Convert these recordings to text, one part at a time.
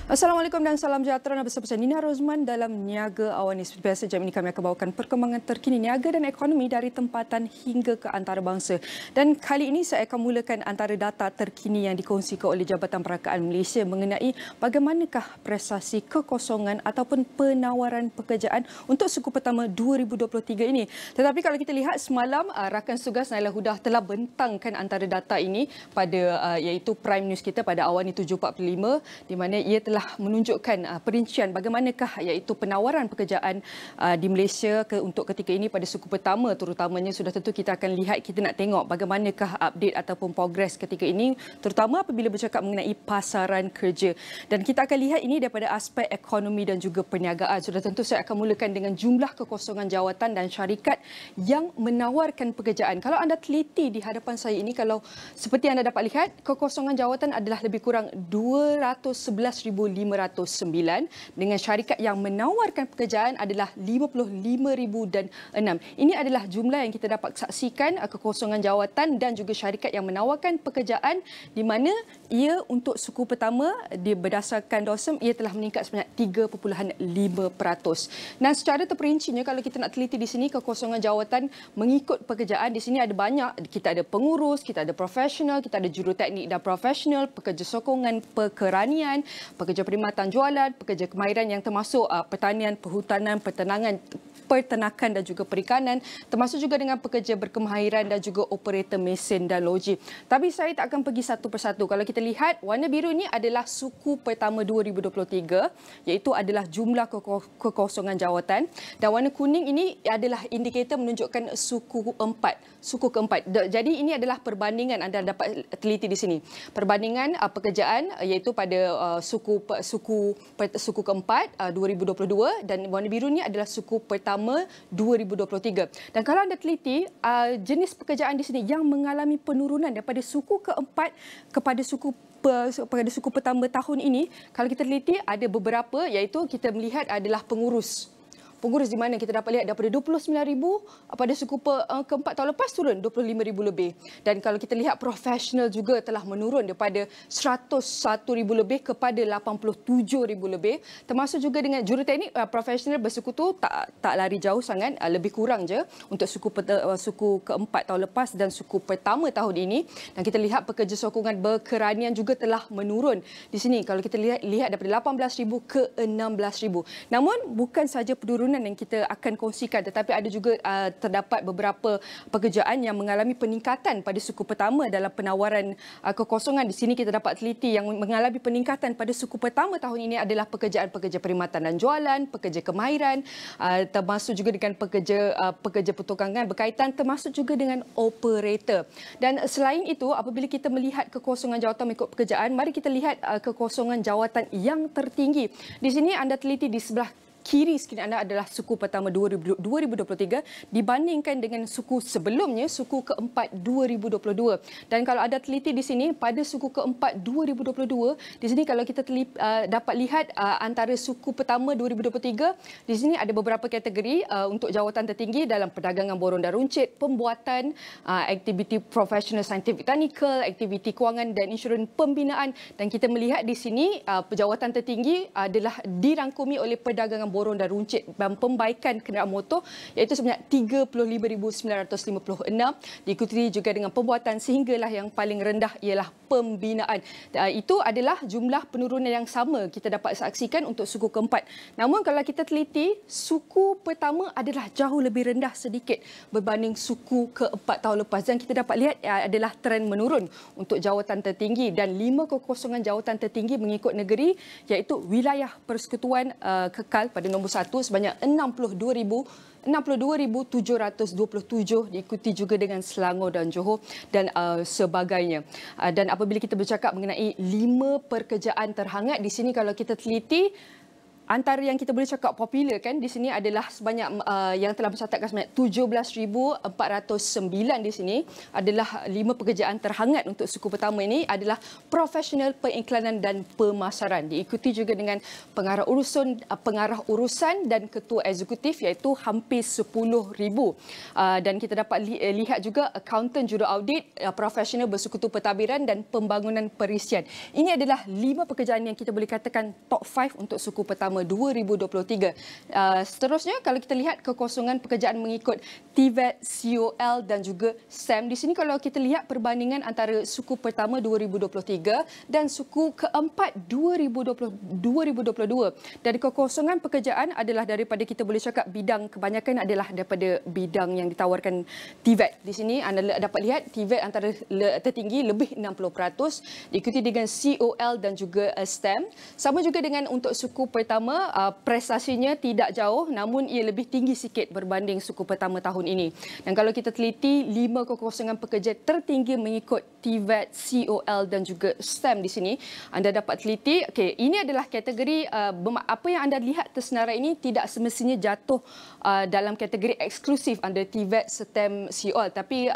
Assalamualaikum dan salam sejahtera bersama saya Nina Rozman dalam Niaga Awani. Seperti biasa, jam ini kami akan bawakan perkembangan terkini niaga dan ekonomi dari tempatan hingga ke antarabangsa. Dan kali ini saya akan mulakan antara data terkini yang dikongsikan oleh Jabatan Perakaan Malaysia mengenai bagaimanakah prestasi kekosongan ataupun penawaran pekerjaan untuk suku pertama 2023 ini. Tetapi kalau kita lihat semalam, rakan tugas Nailah Hudah telah bentangkan antara data ini pada iaitu Prime News kita pada Awani 7.45 di mana ia telah menunjukkan perincian bagaimanakah iaitu penawaran pekerjaan di Malaysia untuk ketika ini pada suku pertama terutamanya. Sudah tentu kita akan lihat, kita nak tengok bagaimanakah update ataupun progres ketika ini terutama apabila bercakap mengenai pasaran kerja. Dan kita akan lihat ini daripada aspek ekonomi dan juga perniagaan. Sudah tentu saya akan mulakan dengan jumlah kekosongan jawatan dan syarikat yang menawarkan pekerjaan. Kalau anda teliti di hadapan saya ini, kalau seperti anda dapat lihat, kekosongan jawatan adalah lebih kurang 211,509 dengan syarikat yang menawarkan pekerjaan adalah 55,006. Ini adalah jumlah yang kita dapat saksikan kekosongan jawatan dan juga syarikat yang menawarkan pekerjaan di mana ia untuk suku pertama berdasarkan DOSM ia telah meningkat sebanyak 3.5%. Dan secara terperincinya kalau kita nak teliti di sini kekosongan jawatan mengikut pekerjaan, di sini ada banyak. Kita ada pengurus, kita ada profesional, kita ada juruteknik dan profesional, pekerja sokongan, pekeranian, pekerja perkhidmatan jualan, pekerja kemahiran yang termasuk pertanian, perhutanan, peternakan dan juga perikanan, termasuk juga dengan pekerja berkemahiran dan juga operator mesin dan logi. Tapi saya tak akan pergi satu persatu. Kalau kita lihat, warna biru ini adalah suku pertama 2023, iaitu adalah jumlah kekosongan jawatan, dan warna kuning ini adalah indikator menunjukkan suku keempat. Jadi ini adalah perbandingan, anda dapat teliti di sini. Perbandingan pekerjaan iaitu pada suku keempat 2022 dan warna biru ini adalah suku pertama 2023. Dan kalau anda teliti jenis pekerjaan di sini yang mengalami penurunan daripada suku keempat kepada suku pertama tahun ini, kalau kita teliti ada beberapa, iaitu kita melihat adalah pengurus di mana kita dapat lihat daripada 29,000 pada suku keempat tahun lepas turun 25,000 lebih. Dan kalau kita lihat profesional juga telah menurun daripada 101,000 lebih kepada 87,000 lebih. Termasuk juga dengan juruteknik profesional bersuku tu tak lari jauh sangat, lebih kurang je untuk suku keempat tahun lepas dan suku pertama tahun ini. Dan kita lihat pekerja sokongan berkeranian juga telah menurun. Di sini kalau kita lihat daripada 18,000 ke 16,000. Namun bukan saja penurunan yang kita akan kongsikan, tetapi ada juga terdapat beberapa pekerjaan yang mengalami peningkatan pada suku pertama dalam penawaran kekosongan. Di sini kita dapat teliti yang mengalami peningkatan pada suku pertama tahun ini adalah pekerjaan-pekerja perkhidmatan dan jualan, pekerja kemahiran, termasuk juga dengan pekerja pertukangan berkaitan, termasuk juga dengan operator. Dan selain itu, apabila kita melihat kekosongan jawatan mengikut pekerjaan, mari kita lihat kekosongan jawatan yang tertinggi. Di sini anda teliti di sebelah kiri skrin anda adalah suku pertama 2023 dibandingkan dengan suku sebelumnya, suku keempat 2022. Dan kalau ada teliti di sini pada suku keempat 2022, di sini kalau kita dapat lihat antara suku pertama 2023, di sini ada beberapa kategori untuk jawatan tertinggi dalam perdagangan borong dan runcit, pembuatan, aktiviti profesional saintifik teknikal, aktiviti kewangan dan insurans pembinaan. Dan kita melihat di sini jawatan tertinggi adalah dirangkumi oleh perdagangan borong dan runcit dan pembaikan kenderaan motor, iaitu sebanyak 35,956, diikuti juga dengan pembuatan, sehinggalah yang paling rendah ialah pembinaan. Itu adalah jumlah penurunan yang sama kita dapat saksikan untuk suku keempat. Namun kalau kita teliti, suku pertama adalah jauh lebih rendah sedikit berbanding suku keempat tahun lepas, dan kita dapat lihat adalah trend menurun untuk jawatan tertinggi. Dan 5 kekosongan jawatan tertinggi mengikut negeri, iaitu wilayah persekutuan kekal pada nombor 1 sebanyak 62,727, diikuti juga dengan Selangor dan Johor dan sebagainya. Dan apabila kita bercakap mengenai 5 pekerjaan terhangat, di sini kalau kita teliti Antara yang kita boleh cakap popular kan di sini adalah sebanyak yang telah mencatatkan sebanyak 17,409 di sini adalah 5 pekerjaan terhangat untuk suku pertama ini adalah profesional pengiklanan dan pemasaran. Diikuti juga dengan pengarah urusan dan ketua eksekutif iaitu hampir 10,000. Dan kita dapat lihat juga akaunten juraaudit, profesional bersekutu pentadbiran dan pembangunan perisian. Ini adalah 5 pekerjaan yang kita boleh katakan top 5 untuk suku pertama 2023. Seterusnya kalau kita lihat kekosongan pekerjaan mengikut TVET, COL dan juga STEM. Di sini kalau kita lihat perbandingan antara suku pertama 2023 dan suku keempat 2022. Dari kekosongan pekerjaan adalah daripada kita boleh cakap bidang kebanyakan adalah daripada bidang yang ditawarkan TVET. Di sini anda dapat lihat TVET antara tertinggi lebih 60%, diikuti dengan COL dan juga STEM. Sama juga dengan untuk suku pertama, prestasinya tidak jauh namun ia lebih tinggi sikit berbanding suku pertama tahun ini. Dan kalau kita teliti 5 kekosongan pekerja tertinggi mengikut TVET, COL dan juga STEM di sini, anda dapat teliti, okey, ini adalah kategori apa yang anda lihat tersenarai ini tidak semestinya jatuh dalam kategori eksklusif under TVET, STEM, COL, tapi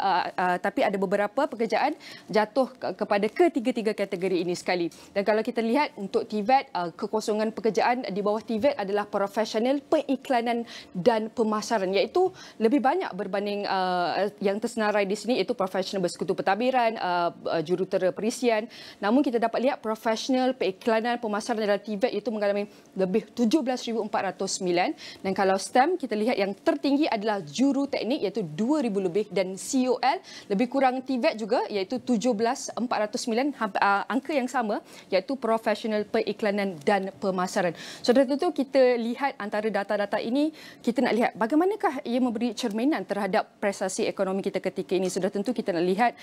ada beberapa pekerjaan jatuh kepada ketiga-tiga kategori ini sekali. Dan kalau kita lihat untuk TVET, kekosongan pekerjaan di bawah TVET adalah profesional pengiklanan dan pemasaran, iaitu lebih banyak berbanding yang tersenarai di sini, iaitu profesional bersekutu pentadbiran, jurutera perisian. Namun kita dapat lihat profesional pengiklanan pemasaran dalam TVET itu mengalami lebih 17,409. Dan kalau STEM kita lihat yang tertinggi adalah juru teknik iaitu 2,000 lebih, dan COL lebih kurang TVET juga iaitu 17,409, angka yang sama iaitu profesional pengiklanan dan pemasaran. Sudah tentu kita lihat antara data-data ini, kita nak lihat bagaimanakah ia memberi cerminan terhadap prestasi ekonomi kita ketika ini. Sudah tentu kita nak lihat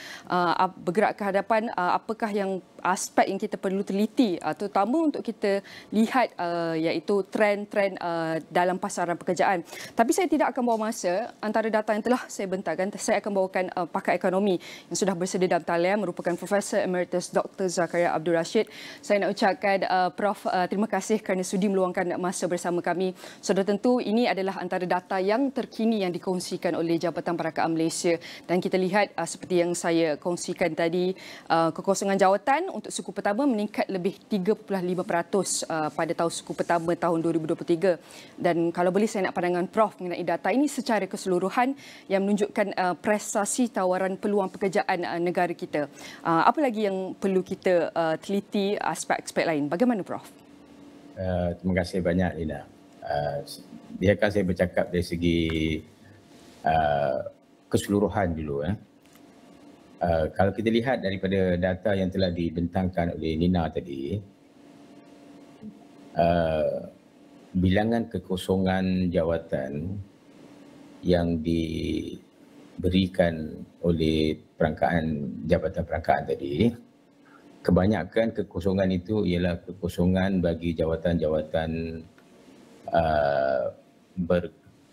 bergerak ke hadapan apakah yang aspek yang kita perlu teliti, terutama untuk kita lihat iaitu trend-trend dalam pasaran pekerjaan. Tapi saya tidak akan bawa masa. Antara data yang telah saya bentangkan, saya akan bawakan pakar ekonomi yang sudah bersedia dalam talian merupakan Profesor Emeritus Dr. Zakaria Abdul Rashid. Saya nak ucapkan Prof terima kasih kerana sudi meluangkan masa bersama kami. Sudah tentu ini adalah antara data yang terkini yang dikongsikan oleh Jabatan Perakaan Malaysia, dan kita lihat seperti yang saya kongsikan tadi, kekosongan jawatan untuk suku pertama meningkat lebih 3.5% pada tahun suku pertama tahun 2023. Dan kalau boleh saya nak pandangan Prof mengenai data ini secara keseluruhan yang menunjukkan prestasi tawaran peluang pekerjaan negara kita. Apa lagi yang perlu kita teliti aspek-aspek lain? Bagaimana Prof? Terima kasih banyak Lina. Biarkan saya bercakap dari segi keseluruhan dulu. Kalau kita lihat daripada data yang telah dibentangkan oleh Nina tadi, bilangan kekosongan jawatan yang diberikan oleh Jabatan Perangkaan tadi, kebanyakan kekosongan itu ialah kekosongan bagi jawatan-jawatan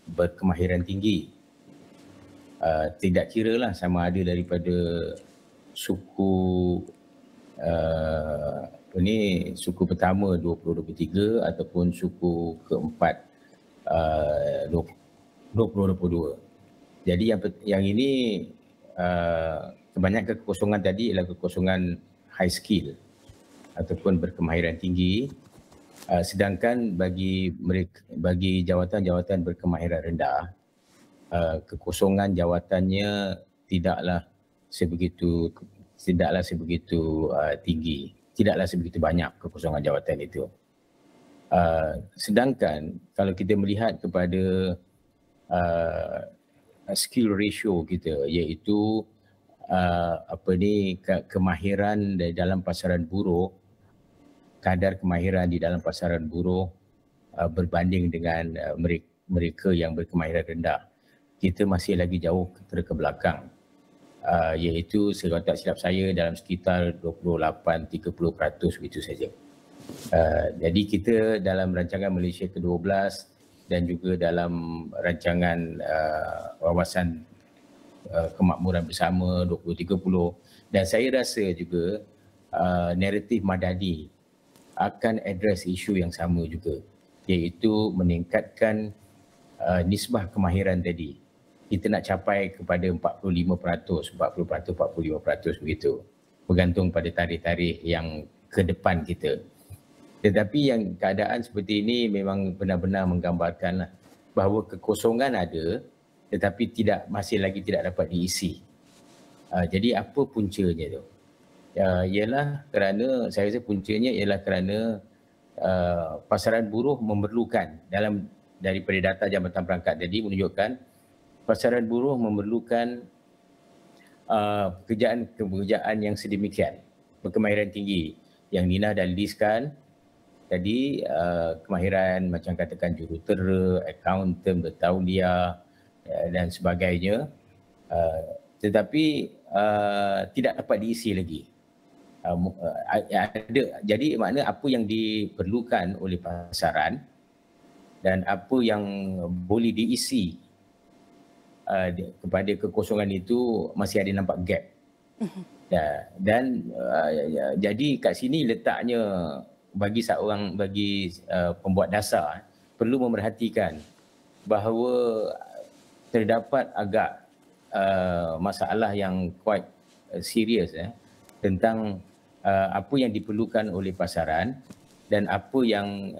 berkemahiran tinggi. Tidak kiralah sama ada daripada suku suku pertama 2023 ataupun suku keempat 2022. Jadi yang ini kebanyakan kekosongan tadi ialah kekosongan high skill ataupun berkemahiran tinggi, sedangkan bagi jawatan-jawatan berkemahiran rendah, kekosongan jawatannya tidaklah sebegitu tinggi, tidaklah sebegitu banyak kekosongan jawatan itu. Sedangkan kalau kita melihat kepada skill ratio kita, iaitu kemahiran dalam pasaran buruh, kadar kemahiran di dalam pasaran buruh berbanding dengan mereka yang berkemahiran rendah, kita masih lagi jauh terkebelakang, iaitu kalau tak silap saya dalam sekitar 28-30% begitu saja. Jadi kita dalam rancangan Malaysia ke-12 dan juga dalam rancangan wawasan kemakmuran bersama 2030, dan saya rasa juga naratif Madani akan address isu yang sama juga, iaitu meningkatkan nisbah kemahiran tadi. Kita nak capai kepada 45%, 40%, 45% begitu. Bergantung pada tarikh-tarikh yang ke depan kita. Tetapi yang keadaan seperti ini memang benar-benar menggambarkan bahawa kekosongan ada tetapi masih lagi tidak dapat diisi. Jadi apa puncanya tu? Ialah kerana, saya rasa puncanya ialah kerana pasaran buruh memerlukan, daripada data Jabatan Perangkat tadi menunjukkan pasaran buruh memerlukan pekerjaan yang sedemikian, berkemahiran tinggi yang Nina dah listkan tadi, kemahiran macam katakan jurutera, accountant, bertauliah dan sebagainya, tetapi tidak dapat diisi lagi. Jadi makna apa yang diperlukan oleh pasaran dan apa yang boleh diisi kepada kekosongan itu masih ada nampak gap. Dan jadi kat sini letaknya bagi pembuat dasar perlu memerhatikan bahawa terdapat agak masalah yang quite serius tentang apa yang diperlukan oleh pasaran dan apa yang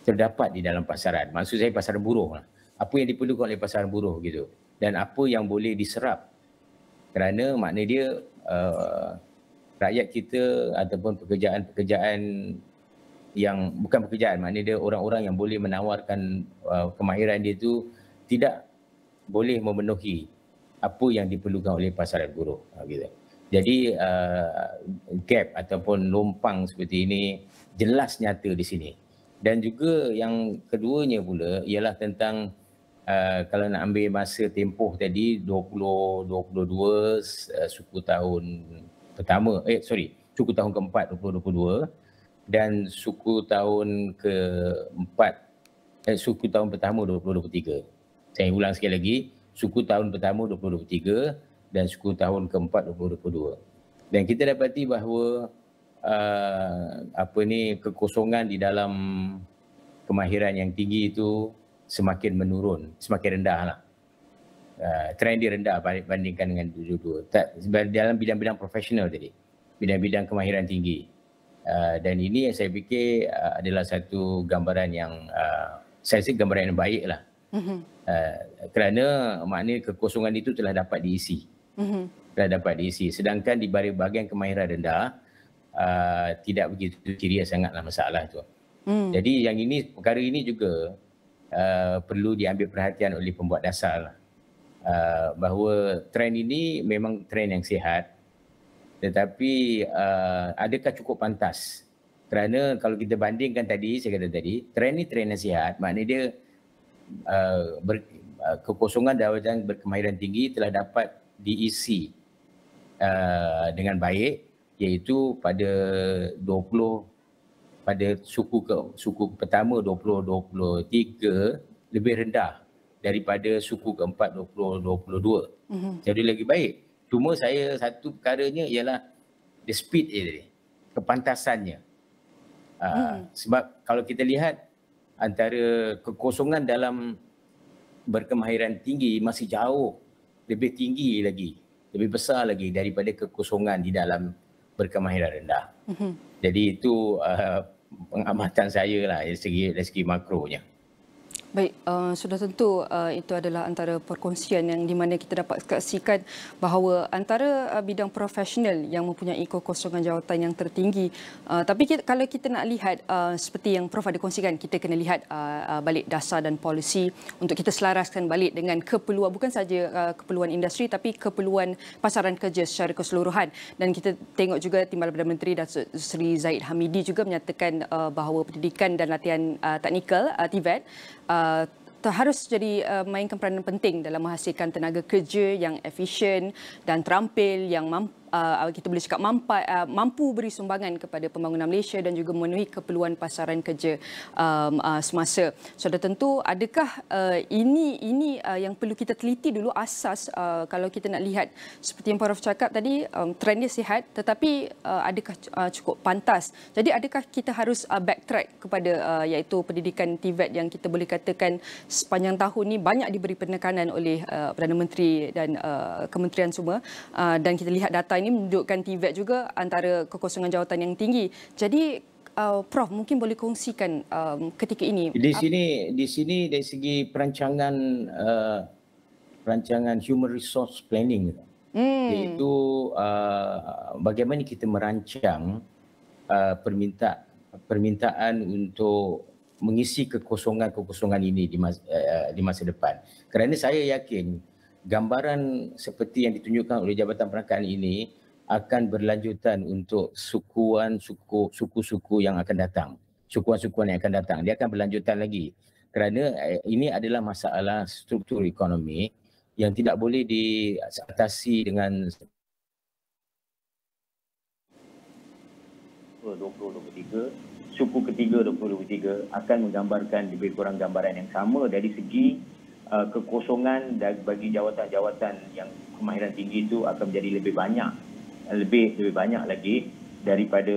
terdapat di dalam pasaran. Maksud saya pasaran buruh lah. Apa yang diperlukan oleh pasaran buruh gitu, dan apa yang boleh diserap, kerana makna dia rakyat kita ataupun pekerjaan-pekerjaan yang bukan pekerjaan, makna dia orang-orang yang boleh menawarkan kemahiran dia itu tidak boleh memenuhi apa yang diperlukan oleh pasaran buruh gitu. Jadi gap ataupun lompang seperti ini jelas nyata di sini. Dan juga yang keduanya pula ialah tentang kalau nak ambil masa tempoh tadi 2022, suku tahun pertama, suku tahun keempat 2022 dan suku tahun keempat, suku tahun pertama 2023. Saya ulang sekali lagi, suku tahun pertama 2023 dan suku tahun keempat 2022. Dan kita dapati bahawa kekosongan di dalam kemahiran yang tinggi itu semakin menurun, semakin rendah lah. Trend dia rendah bandingkan dengan dulu-dulu. Dalam bidang-bidang profesional tadi, bidang-bidang kemahiran tinggi. Dan ini saya fikir adalah satu gambaran yang, saya rasa gambaran yang baik lah. Kerana maknanya kekosongan itu telah dapat diisi. Telah dapat diisi. Sedangkan di bahagian kemahiran rendah, tidak begitu serius sangatlah masalah itu. Jadi yang ini, perkara ini juga perlu diambil perhatian oleh pembuat dasar, bahawa trend ini memang trend yang sihat, tetapi adakah cukup pantas? Kerana kalau kita bandingkan tadi, saya kata tadi, trend ni trend yang sihat, maknanya dia kekosongan jabatan berkemahiran tinggi telah dapat diisi dengan baik, iaitu pada suku pertama 2023 lebih rendah daripada suku keempat 2022. Jadi lagi baik. Cuma satu perkaranya ialah the speed tadi, kepantasannya. Sebab kalau kita lihat antara kekosongan dalam berkemahiran tinggi masih jauh lebih tinggi lagi, lebih besar lagi daripada kekosongan di dalam berkemahiran rendah. Jadi itu pengamatan saya lah dari segi makronya. Baik, sudah tentu itu adalah antara perkongsian yang di mana kita dapat saksikan bahawa antara bidang profesional yang mempunyai kekosongan jawatan yang tertinggi. Tapi kalau kita nak lihat seperti yang Prof ada kongsikan, kita kena lihat balik dasar dan polisi untuk kita selaraskan balik dengan keperluan, bukan saja keperluan industri tapi keperluan pasaran kerja secara keseluruhan. Dan kita tengok juga Timbalan Perdana Menteri Datuk Seri Zahid Hamidi juga menyatakan bahawa pendidikan dan latihan teknikal TVET harus mainkan peranan penting dalam menghasilkan tenaga kerja yang efisien dan terampil, yang kita boleh cakap mampu beri sumbangan kepada pembangunan Malaysia dan juga memenuhi keperluan pasaran kerja semasa. Sudah tentu, adakah ini yang perlu kita teliti dulu asas kalau kita nak lihat seperti yang Prof cakap tadi, trendnya sihat tetapi adakah cukup pantas. Jadi adakah kita harus backtrack kepada iaitu pendidikan TVET yang kita boleh katakan sepanjang tahun ni banyak diberi penekanan oleh Perdana Menteri dan kementerian semua, dan kita lihat data ini menunjukkan TVET juga antara kekosongan jawatan yang tinggi. Jadi Prof mungkin boleh kongsikan ketika ini. Di sini dari segi perancangan human resource planning, iaitu bagaimana kita merancang permintaan untuk mengisi kekosongan ini di masa depan. Kerana saya yakin gambaran seperti yang ditunjukkan oleh Jabatan Perangkaan ini akan berlanjutan untuk suku-suku yang akan datang. Sukuan-sukuan yang akan datang. Dia akan berlanjutan lagi. Kerana ini adalah masalah struktur ekonomi yang tidak boleh diatasi dengan 2023, suku ketiga 2023 akan menggambarkan lebih kurang gambaran yang sama dari segi kekosongan bagi jawatan-jawatan yang kemahiran tinggi itu akan menjadi lebih banyak lagi daripada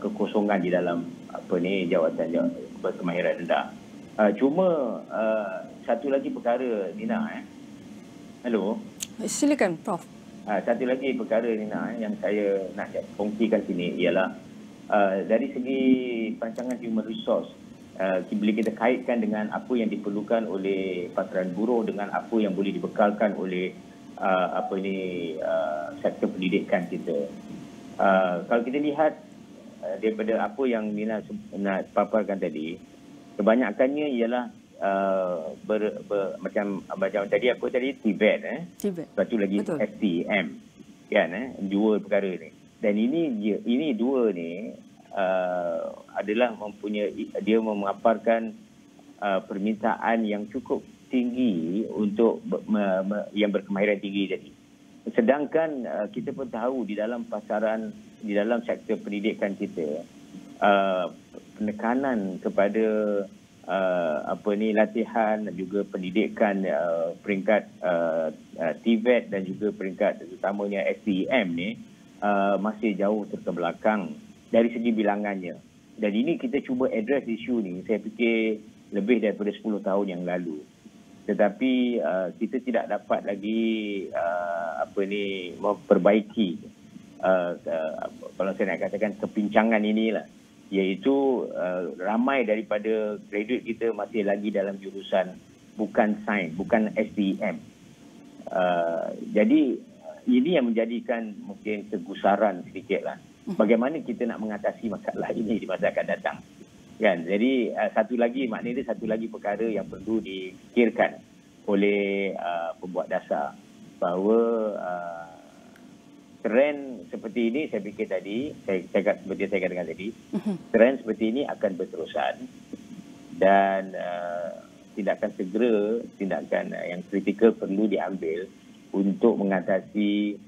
kekosongan di dalam jawatan berkemahiran rendah. Cuma satu lagi perkara, Nina. Hello. Silakan Prof. Satu lagi perkara, Nina, yang saya nak kongsikan sini ialah dari segi perancangan human resource, bila kita kaitkan dengan apa yang diperlukan oleh pasaran buruh dengan apa yang boleh dibekalkan oleh sektor pendidikan kita. Kalau kita lihat daripada apa yang Nina nak paparkan tadi, kebanyakannya ialah macam tadi apa tadi TVET, lepas tu lagi STM, kan, dua perkara ni. Dan ini dua ni adalah dia memaparkan permintaan yang cukup tinggi untuk yang berkemahiran tinggi tadi. Sedangkan kita pun tahu di dalam pasaran, di dalam sektor pendidikan kita, penekanan kepada latihan dan juga pendidikan peringkat TVET dan juga peringkat utamanya STM ni masih jauh terkebelakang dari segi bilangannya. Dan ini kita cuba address isu ni, saya fikir lebih daripada 10 tahun yang lalu. Tetapi kita tidak dapat lagi memperbaiki kalau saya nak katakan kepincangan inilah, iaitu ramai daripada graduate kita masih lagi dalam jurusan bukan sains, bukan STM. Jadi ini yang menjadikan mungkin kegusaran sedikitlah. Bagaimana kita nak mengatasi masalah ini di masa akan datang, kan? Jadi satu lagi perkara yang perlu dipikirkan oleh pembuat dasar, bahawa trend seperti ini, saya fikir tadi, seperti saya katakan tadi, trend seperti ini akan berterusan dan tindakan yang kritikal perlu diambil untuk mengatasi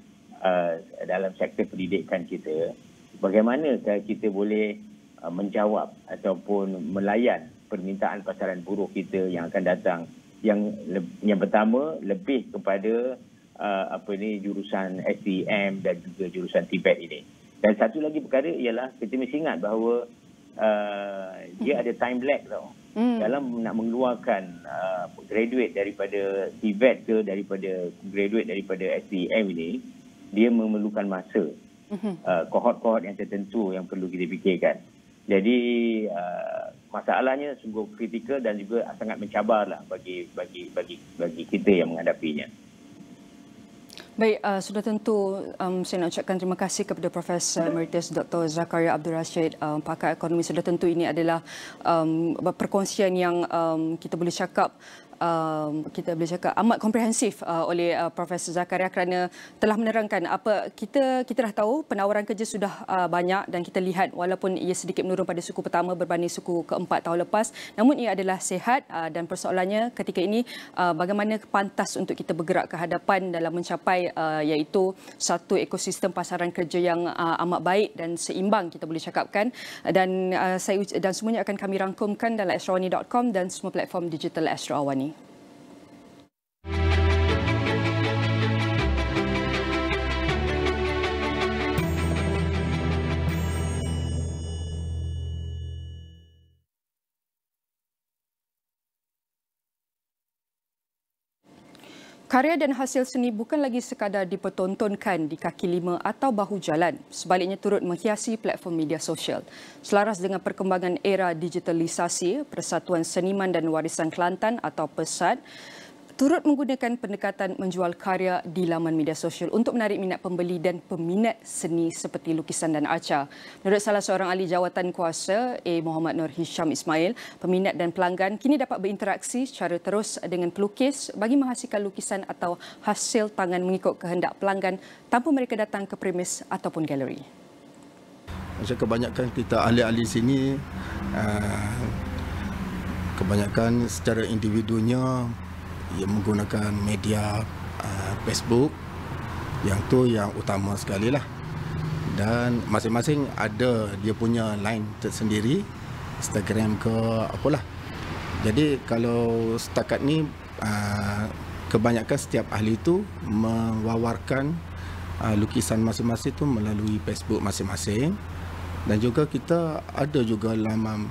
dalam sektor pendidikan kita. Bagaimana kita boleh menjawab ataupun melayan permintaan pasaran buruh kita yang akan datang, yang pertama lebih kepada jurusan STM dan juga jurusan TVET ini. Dan satu lagi perkara ialah kita mesti ingat bahawa dia ada time lag tau. Dalam nak mengeluarkan graduate daripada TVET ke daripada graduate daripada STM ini, dia memerlukan masa. Kohort-kohort yang tertentu yang perlu kita fikirkan. Jadi masalahnya sungguh kritikal dan juga sangat mencabarlah bagi kita yang menghadapinya. Baik, sudah tentu saya nak ucapkan terima kasih kepada Profesor Emeritus Dr. Zakaria Abdul Rashid, pakar ekonomi. Sudah tentu ini adalah perkongsian yang kita boleh cakap kita boleh cakap amat komprehensif oleh Profesor Zakaria kerana telah menerangkan apa kita dah tahu penawaran kerja sudah banyak dan kita lihat walaupun ia sedikit menurun pada suku pertama berbanding suku keempat tahun lepas, namun ia adalah sihat dan persoalannya ketika ini bagaimana pantas untuk kita bergerak ke hadapan dalam mencapai iaitu satu ekosistem pasaran kerja yang amat baik dan seimbang kita boleh cakapkan, dan semuanya akan kami rangkumkan dalam astroawani.com dan semua platform digital Astro Awani. Karya dan hasil seni bukan lagi sekadar dipertontonkan di kaki lima atau bahu jalan, sebaliknya turut menghiasi platform media sosial. Selaras dengan perkembangan era digitalisasi, Persatuan Seniman dan Warisan Kelantan atau PESAD turut menggunakan pendekatan menjual karya di laman media sosial untuk menarik minat pembeli dan peminat seni seperti lukisan dan arca. Menurut salah seorang ahli jawatan kuasa, Muhammad Nur Hisham Ismail, peminat dan pelanggan kini dapat berinteraksi secara terus dengan pelukis bagi menghasilkan lukisan atau hasil tangan mengikut kehendak pelanggan tanpa mereka datang ke premis ataupun galeri. Macam kebanyakan kita ahli-ahli sini, kebanyakan secara individunya ia menggunakan media Facebook, yang tu yang utama sekali lah. Dan masing-masing ada dia punya line tersendiri, Instagram ke apalah. Jadi kalau setakat ni kebanyakan setiap ahli tu mewawarkan lukisan masing-masing tu melalui Facebook masing-masing. Dan juga kita ada juga laman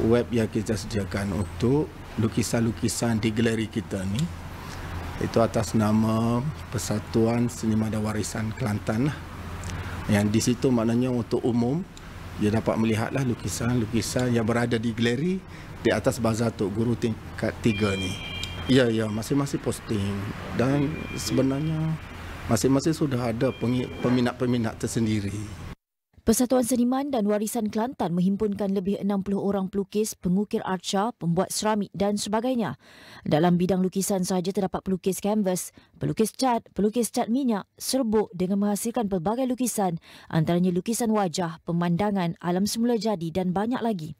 web yang kita sediakan untuk lukisan-lukisan di galeri kita ni. Itu atas nama Persatuan Seniman dan Warisan Kelantan lah. Yang di situ maknanya untuk umum, dia dapat melihatlah lukisan-lukisan yang berada di galeri di atas bazar Tok Guru tingkat 3 ni. Ya, masing-masing posting. Dan sebenarnya masing-masing sudah ada peminat-peminat tersendiri. Persatuan Seniman dan Warisan Kelantan menghimpunkan lebih 60 orang pelukis, pengukir arca, pembuat seramik dan sebagainya. Dalam bidang lukisan sahaja terdapat pelukis kanvas, pelukis cat minyak, serbuk dengan menghasilkan pelbagai lukisan, antaranya lukisan wajah, pemandangan, alam semula jadi dan banyak lagi.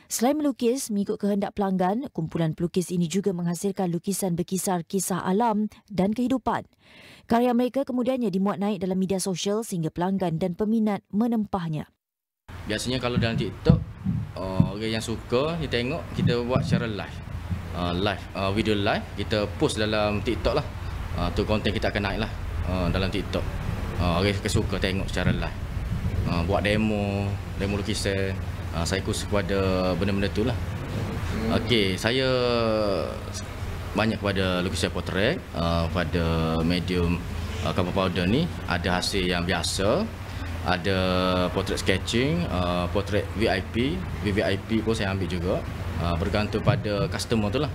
Selain melukis, mengikut kehendak pelanggan, kumpulan pelukis ini juga menghasilkan lukisan berkisar kisah alam dan kehidupan. Karya mereka kemudiannya dimuat naik dalam media sosial sehingga pelanggan dan peminat menempahnya. Biasanya kalau dalam TikTok, orang yang suka, dia tengok, kita buat secara live. Video live, kita post dalam TikTok lah. Tu konten kita akan naik lah dalam TikTok. Orang suka tengok secara live. Buat demo lukisan. Saya khusus kepada benda-benda tu lah. Okey, saya banyak kepada lukisan potret, pada medium cover powder ni. Ada hasil yang biasa, ada potret sketching, potret VIP, VVIP pun saya ambil juga. Bergantung pada customer tu lah,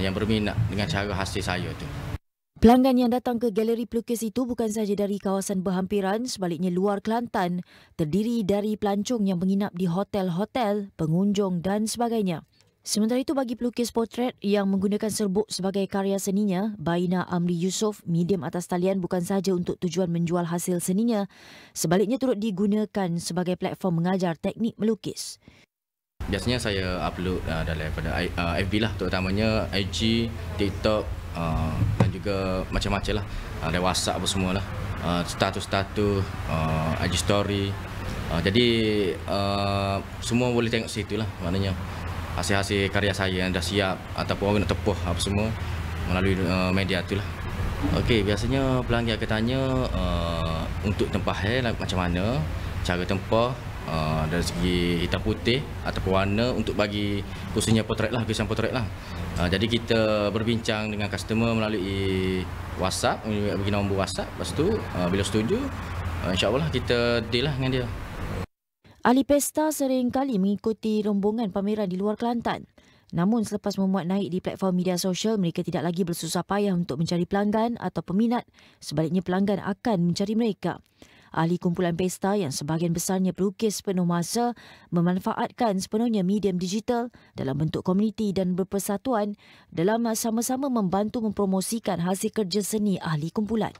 yang berminat dengan cara hasil saya tu. Pelanggan yang datang ke galeri pelukis itu bukan sahaja dari kawasan berhampiran, sebaliknya luar Kelantan, terdiri dari pelancong yang menginap di hotel-hotel, pengunjung dan sebagainya. Sementara itu bagi pelukis potret yang menggunakan serbuk sebagai karya seninya, Baina Amri Yusof, medium atas talian bukan sahaja untuk tujuan menjual hasil seninya, sebaliknya turut digunakan sebagai platform mengajar teknik melukis. Biasanya saya upload daripada FB lah, terutamanya IG, TikTok, dan juga macam-macam lah, ada WhatsApp apa semua lah, status-status, IG story. Jadi semua boleh tengok situ lah, maknanya hasil-hasil karya saya yang dah siap ataupun orang nak tepuh apa semua melalui media tu lah. Okey, biasanya pelanggan akan tanya untuk tempah macam mana, cara tempah, dari segi hitam putih ataupun warna untuk bagi khususnya potret lah, lukisan potret lah. Jadi kita berbincang dengan customer melalui WhatsApp, bagi nombor WhatsApp. Lepas tu bila setuju, insya-Allah kita deal lah dengan dia. Ahli pesta sering kali mengikuti rombongan pameran di luar Kelantan. Namun selepas memuat naik di platform media sosial, mereka tidak lagi bersusah payah untuk mencari pelanggan atau peminat. Sebaliknya pelanggan akan mencari mereka. ahli kumpulan pesta yang sebahagian besarnya pelukis penuh masa memanfaatkan sepenuhnya medium digital dalam bentuk komuniti dan berpersatuan dalam sama-sama membantu mempromosikan hasil kerja seni ahli kumpulan.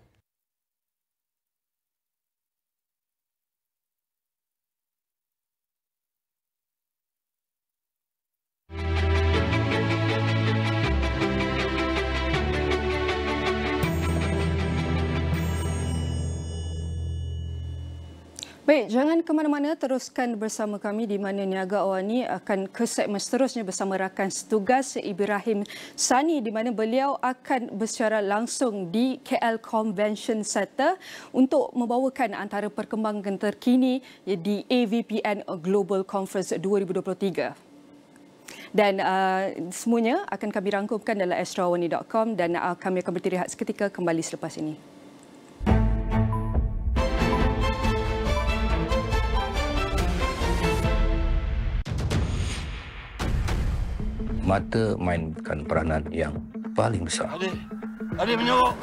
Baik, jangan ke mana-mana, teruskan bersama kami di mana Niaga Awani akan ke segmen seterusnya bersama rakan setugas Ibrahim Sani di mana beliau akan bersecara langsung di KL Convention Center untuk membawakan antara perkembangan terkini di AVPN Global Conference 2023. Dan semuanya akan kami rangkumkan dalam astroawani.com dan kami akan bertirahat seketika, kembali selepas ini. Mata mainkan peranan yang paling besar. Adik menyorok.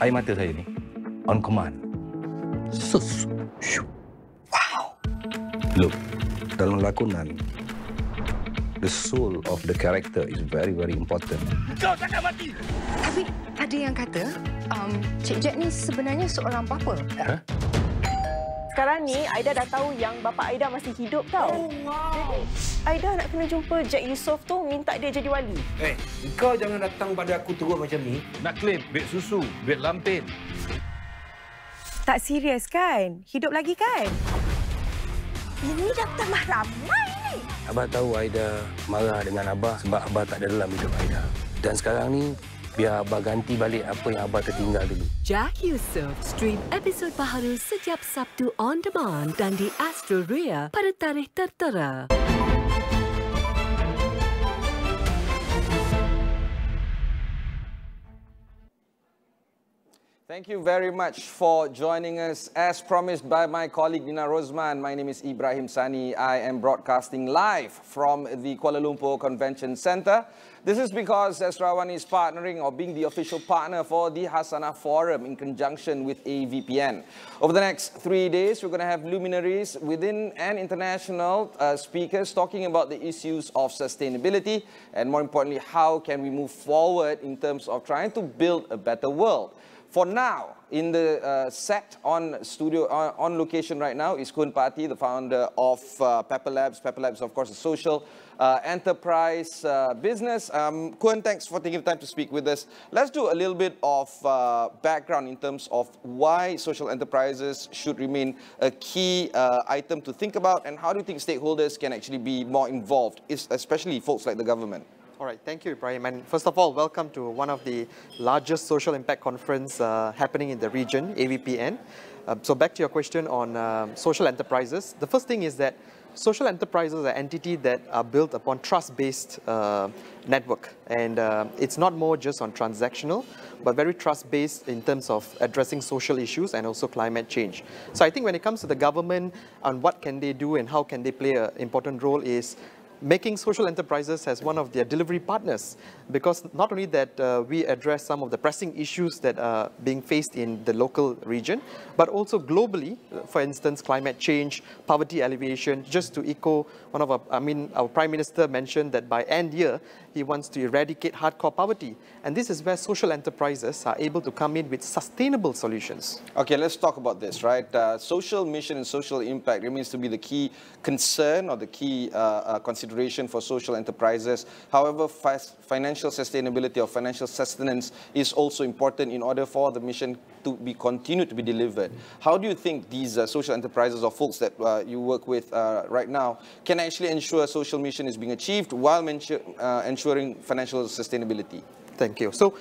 Air mata saya ni on command. Sus. Wow. Look, dalam lakonan, the soul of the character is very, very important. Kau takkan mati. Tapi ada yang kata, Cik Jack ni sebenarnya seorang bapa. Huh? Sekarang ni, Aida dah tahu yang bapa Aida masih hidup tau. Oh, wow. Aida nak kena jumpa Jack Yusof tu, minta dia jadi wali. Kau jangan datang pada aku teruk macam ni. Nak klaim beg susu, beg lampin. Tak serius kan? Hidup lagi kan? Ini dah tambah ramai ni. Abah tahu Aida marah dengan Abah sebab Abah tak ada dalam hidup Aida. Dan sekarang ni, biar Abah ganti balik apa yang Abah tertinggal dulu. Jack Yusof, stream episod Baharu setiap Sabtu on demand dan di Astro pada tarikh tertera. Thank you very much for joining us. As promised by my colleague Nina Rosman, my name is Ibrahim Sani. I am broadcasting live from the Kuala Lumpur Convention Centre. This is because Awani is partnering or being the official partner for the Hasanah Forum in conjunction with AVPN. Over the next 3 days, we're going to have luminaries within and international speakers talking about the issues of sustainability and more importantly, how can we move forward in terms of trying to build a better world. For now, in the set on location right now is Kun Pati, the founder of Pepper Labs. Pepper Labs, of course, a social enterprise business. Kun, thanks for taking the time to speak with us. Let's do a little bit of background in terms of why social enterprises should remain a key item to think about, and how do you think stakeholders can actually be more involved, especially folks like the government? All right, thank you, Ibrahim. And first of all, welcome to one of the largest social impact conference happening in the region, AVPN. So back to your question on social enterprises. The first thing is that social enterprises are entities that are built upon trust-based network. And it's not more just on transactional, but very trust-based in terms of addressing social issues and also climate change. So I think when it comes to the government on what can they do and how can they play an important role is making social enterprises as one of their delivery partners, because not only that we address some of the pressing issues that are being faced in the local region, but also globally, for instance, climate change, poverty alleviation. Just to echo one of our Prime Minister mentioned that by end year, he wants to eradicate hardcore poverty. And this is where social enterprises are able to come in with sustainable solutions. Okay, let's talk about this, right? Social mission and social impact remains to be the key concern or the key consideration for social enterprises. However, financial sustainability or financial sustenance is also important in order for the mission to be continued to be delivered. How do you think these social enterprises or folks that you work with right now can actually ensure social mission is being achieved while ensuring financial sustainability? Thank you. So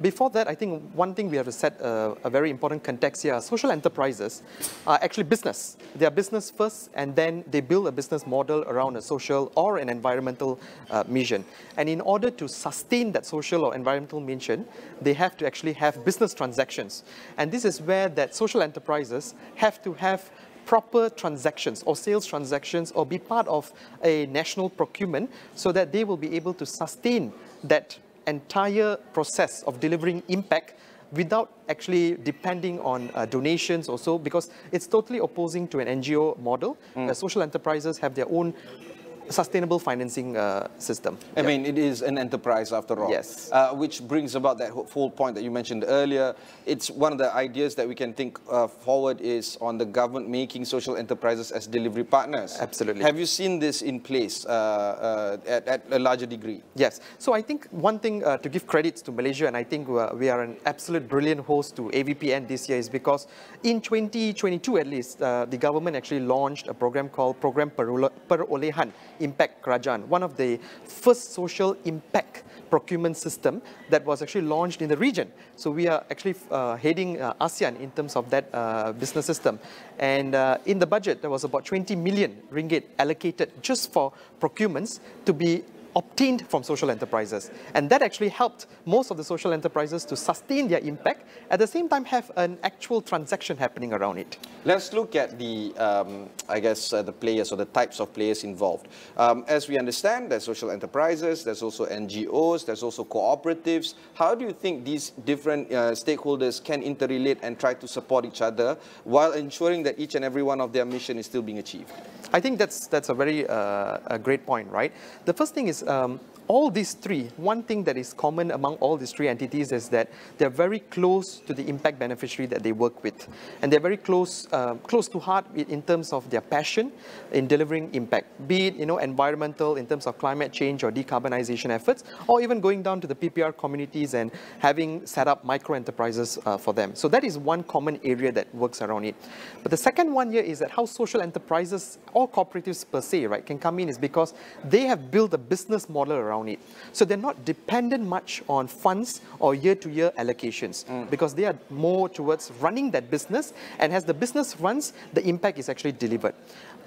before that, I think one thing we have to set a very important context here. Social enterprises are actually business. They are business first, and then they build a business model around a social or an environmental mission. And in order to sustain that social or environmental mission, they have to actually have business transactions. And this is where that social enterprises have to have proper transactions or sales transactions or be part of a national procurement so that they will be able to sustain that entire process of delivering impact without actually depending on donations also, because it's totally opposing to an NGO model where social enterprises have their own sustainable financing system. I mean, it is an enterprise after all. Yes. Which brings about that whole point that you mentioned earlier. It's one of the ideas that we can think forward is on the government making social enterprises as delivery partners. Absolutely. Have you seen this in place at a larger degree? Yes. So I think one thing to give credits to Malaysia, and I think we are an absolute brilliant host to AVPN this year, is because in 2022 at least, the government actually launched a program called Program Perolehan Impact Kerajaan, one of the first social impact procurement system that was actually launched in the region. So we are actually heading ASEAN in terms of that business system. And in the budget, there was about 20 million ringgit allocated just for procurements to be obtained from social enterprises. And that actually helped most of the social enterprises to sustain their impact, at the same time have an actual transaction happening around it. Let's look at the, I guess, the players or the types of players involved. As we understand, there's social enterprises, there's also NGOs, there's also cooperatives. How do you think these different stakeholders can interrelate and try to support each other while ensuring that each and every one of their mission is still being achieved? I think that's a very a great point, right? The first thing is all these three, one thing that is common among all these three entities is that they're very close to the impact beneficiary that they work with. And they're very close to heart in terms of their passion in delivering impact, be it environmental in terms of climate change or decarbonization efforts, or even going down to the PPR communities and having set up micro enterprises for them. So that is one common area that works around it. But the second one here is that how social enterprises or cooperatives per se, right, can come in is because they have built a business model around it. So they're not dependent much on funds or year-to-year allocations because they are more towards running that business, and as the business runs, the impact is actually delivered.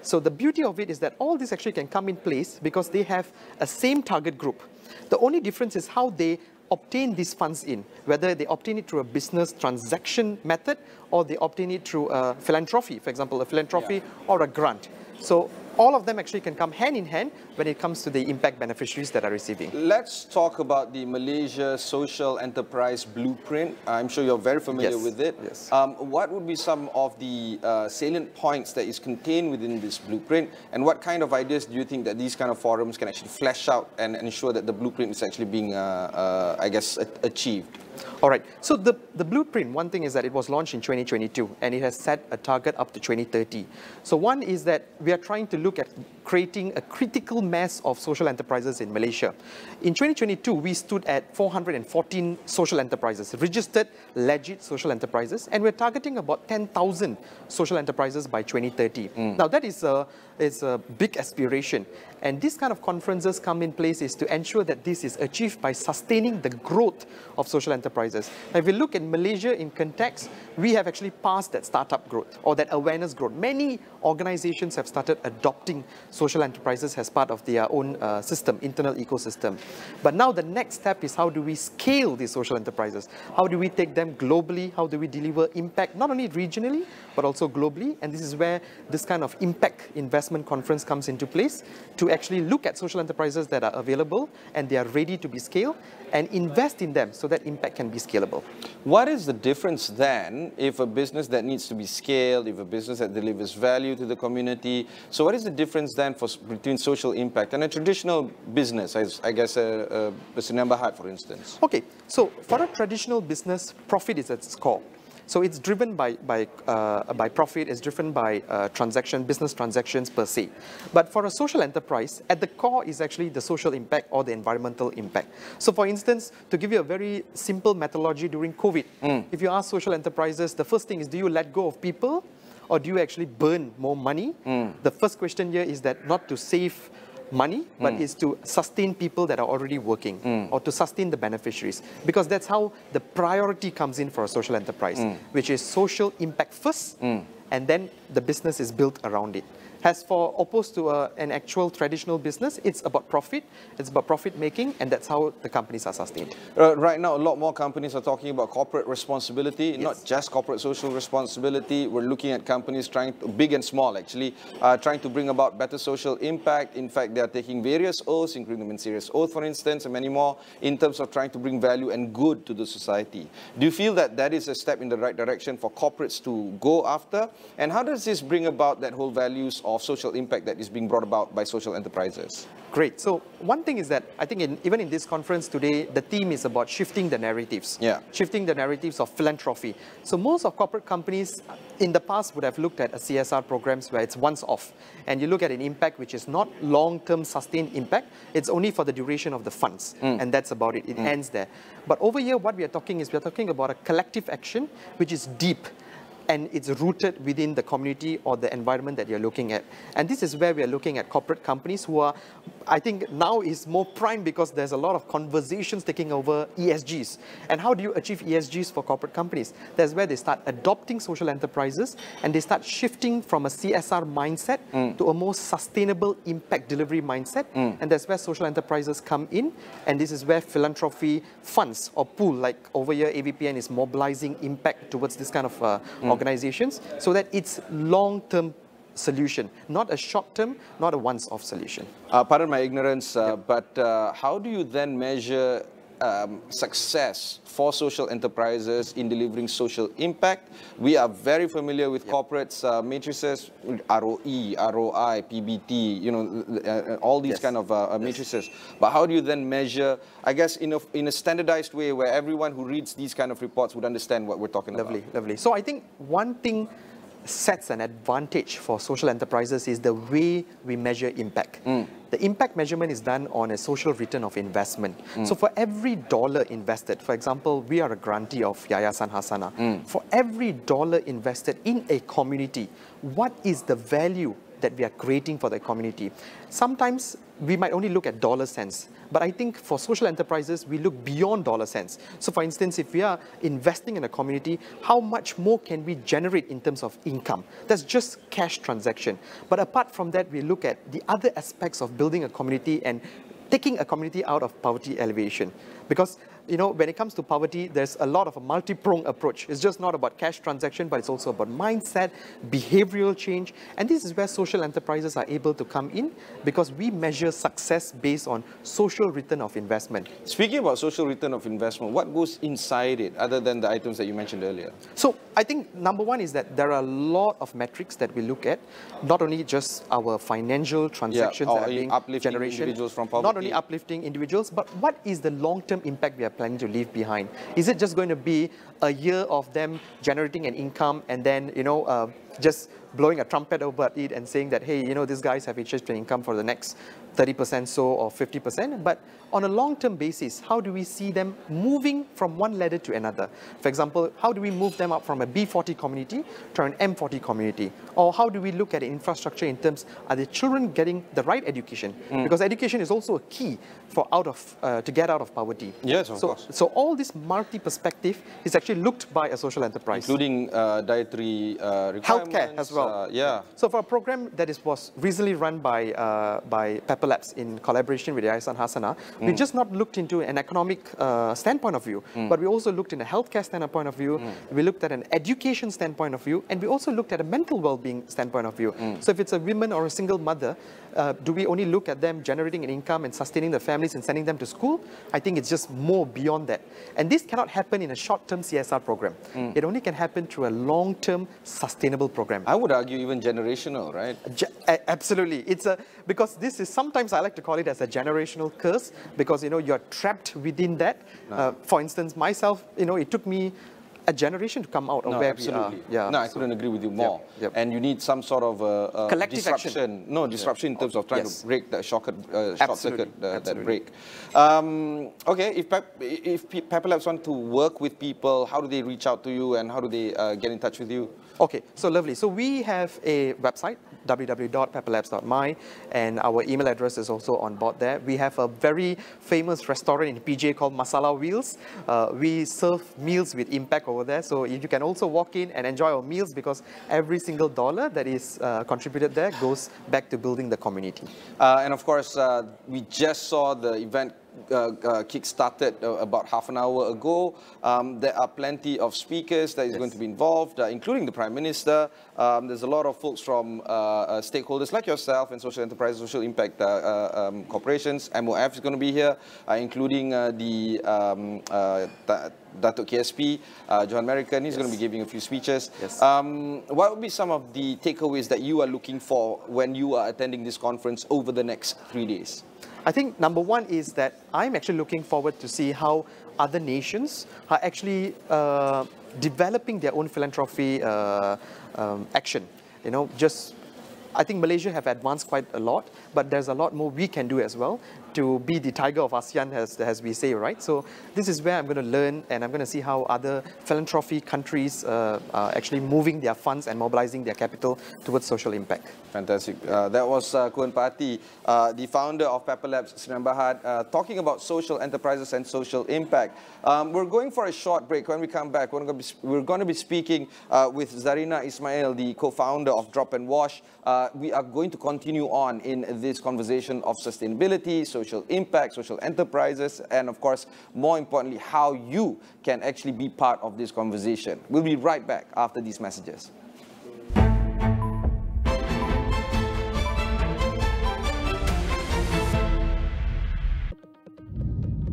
So the beauty of it is that all this actually can come in place because they have a same target group. The only difference is how they obtain these funds in, whether they obtain it through a business transaction method or they obtain it through a philanthropy, for example, a philanthropy or a grant. So all of them actually can come hand in hand when it comes to the impact beneficiaries that are receiving. Let's talk about the Malaysia Social Enterprise Blueprint. I'm sure you're very familiar with it. Yes. What would be some of the salient points that is contained within this blueprint, and what kind of ideas do you think that these kind of forums can actually flesh out and ensure that the blueprint is actually being, I guess, achieved? All right. So the blueprint, one thing is that it was launched in 2022 and it has set a target up to 2030. So one is that we are trying to look at creating a critical mass of social enterprises in Malaysia. In 2022, we stood at 414 social enterprises, registered legit social enterprises, and we're targeting about 10,000 social enterprises by 2030. Now that is a big aspiration. And this kind of conferences come in place is to ensure that this is achieved by sustaining the growth of social enterprises. Now, if we look at Malaysia in context, we have actually passed that startup growth or that awareness growth. Many organizations have started adopting social enterprises as part of their own system, internal ecosystem. But now the next step is how do we scale these social enterprises? How do we take them globally? How do we deliver impact, not only regionally, but also globally? And this is where this kind of impact investment conference comes into place to actually look at social enterprises that are available and they are ready to be scaled and invest in them so that impact can be scalable. What is the difference then if a business that needs to be scaled, if a business that delivers value to the community? So what is the difference then between social impact and a traditional business, I guess a Sinambahad, for instance? Okay, so for a traditional business, profit is at its core. So it's driven by profit, it's driven by business transactions per se. But for a social enterprise, at the core is actually the social impact or the environmental impact. So for instance, to give you a very simple methodology during COVID, if you ask social enterprises, the first thing is, do you let go of people or do you actually burn more money? The first question here is that not to save money, but is to sustain people that are already working or to sustain the beneficiaries, because that's how the priority comes in for a social enterprise, which is social impact first, and then the business is built around it. As for opposed to an actual traditional business, it's about profit, it's about profit making, and that's how the companies are sustained. Right now, a lot more companies are talking about corporate responsibility, not just corporate social responsibility. We're looking at companies trying to, big and small actually, trying to bring about better social impact. In fact, they are taking various oaths, including the serious oath, for instance, and many more, in terms of trying to bring value and good to the society. Do you feel that that is a step in the right direction for corporates to go after? And how does this bring about that whole values of social impact that is being brought about by social enterprises? Great. So one thing is that I think even in this conference today, the theme is about shifting the narratives. Shifting the narratives of philanthropy. So most of corporate companies in the past would have looked at a CSR programs where it's once off. And you look at an impact which is not long-term sustained impact. It's only for the duration of the funds. And that's about it. It ends there. But over here, what we are talking is, we are talking about a collective action which is deep. And it's rooted within the community or the environment that you're looking at. And this is where we are looking at corporate companies who are, I think now is more prime because there's a lot of conversations taking over ESGs. And how do you achieve ESGs for corporate companies? That's where they start adopting social enterprises and they start shifting from a CSR mindset to a more sustainable impact delivery mindset. And that's where social enterprises come in. And this is where philanthropy funds or pool, like over here AVPN is mobilizing impact towards this kind of organizations, so that it's long-term solution, not a short-term, not a once-off solution. Pardon my ignorance, but how do you then measure success for social enterprises in delivering social impact? We are very familiar with corporates, matrices, ROE, ROI, PBT, you know, all these kind of matrices. But how do you then measure, I guess, in a standardized way where everyone who reads these kind of reports would understand what we're talking about? Lovely. So I think one thing sets an advantage for social enterprises is the way we measure impact. The impact measurement is done on a social return of investment. So for every dollar invested, for example, we are a grantee of Yayasan Hasana. For every dollar invested in a community, what is the value that we are creating for the community? Sometimes we might only look at dollar cents, but I think for social enterprises, we look beyond dollar cents. So for instance, if we are investing in a community, how much more can we generate in terms of income? That's just cash transaction. But apart from that, we look at the other aspects of building a community and taking a community out of poverty elevation. Because, you know, when it comes to poverty, there's a lot of a multi-pronged approach. It's just not about cash transaction, but it's also about mindset, behavioral change. And this is where social enterprises are able to come in, because we measure success based on social return of investment. Speaking about social return of investment, what goes inside it other than the items that you mentioned earlier? So I think number one is that there are a lot of metrics that we look at, not only just our financial transactions that are being generated, individuals from poverty. not only uplifting individuals, but what is the long-term impact we are planning to leave behind? Is it just going to be a year of them generating an income and then, you know, just blowing a trumpet over it and saying that, hey, you know, these guys have achieved an income for the next 30% so or 50%, but on a long-term basis, how do we see them moving from one ladder to another? For example, how do we move them up from a B40 community to an M40 community? Or how do we look at infrastructure in terms, are the children getting the right education? Because education is also a key for to get out of poverty. Yes, of course. So all this multi-perspective is actually looked by a social enterprise. Including dietary requirements. Healthcare as well. So for a program that was recently run by Pepper Labs in collaboration with Yayasan Hasana, we just not looked into an economic standpoint of view, but we also looked in a healthcare standpoint of view, we looked at an education standpoint of view, and we also looked at a mental well-being standpoint of view. So if it's a woman or a single mother, do we only look at them generating an income and sustaining their families and sending them to school? I think it's just more beyond that. And this cannot happen in a short-term CSR program. It only can happen through a long-term sustainable program. I would argue even generational, right? Absolutely. It's because this is, sometimes I like to call it as a generational curse, because, you know, you're trapped within that. For instance, myself, you know, it took me a generation to come out of where we are. No, I couldn't agree with you more. And you need some sort of collective disruption. Action. No, disruption in terms of trying to break that short circuit, that break. Okay, if Pepper Labs want to work with people, how do they reach out to you and how do they get in touch with you? Okay, so lovely. So we have a website, www.pepperlabs.my, and our email address is also on board there. We have a very famous restaurant in PJ called Masala Wheels. We serve meals with impact over over there. So if you can also walk in and enjoy our meals, because every single dollar that is contributed there goes back to building the community. And of course, we just saw the event kick-started about half an hour ago. There are plenty of speakers that is going to be involved, including the Prime Minister. There's a lot of folks from stakeholders like yourself and social enterprise, social impact corporations. MOF is going to be here, including the Datuk KSP, Johan American. He's going to be giving a few speeches. What would be some of the takeaways that you are looking for when you are attending this conference over the next 3 days? I think number one is that I'm actually looking forward to see how other nations are actually developing their own philanthropy action. You know, I think Malaysia have advanced quite a lot, but there's a lot more we can do as well to be the tiger of ASEAN, as we say, right? So this is where I'm going to learn, and I'm going to see how other philanthropy countries are actually moving their funds and mobilizing their capital towards social impact. Fantastic. That was Kuan Pati, the founder of Pepper Labs, Sdn Bhd, talking about social enterprises and social impact. We're going for a short break. When we come back, we're going to be speaking with Zarina Ismail, the co-founder of Drop and Wash. We are going to continue on in this conversation of sustainability, social impact, social enterprises, and of course, more importantly, how you can actually be part of this conversation. We'll be right back after these messages.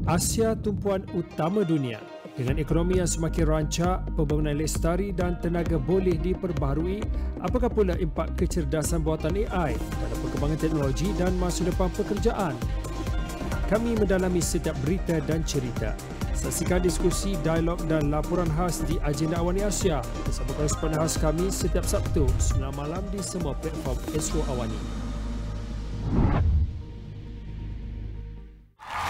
Asia tumpuan utama dunia. Dengan ekonomi yang semakin rancak, pembangunan lestari dan tenaga boleh diperbaharui, apakah pula impak kecerdasan buatan AI dalam perkembangan teknologi dan masa depan pekerjaan? Kami mendalami setiap berita dan cerita. Saksikan diskusi, dialog dan laporan khas di Agenda Awani Asia bersama koresponden khas kami setiap Sabtu 9 malam di semua platform Astro Awani.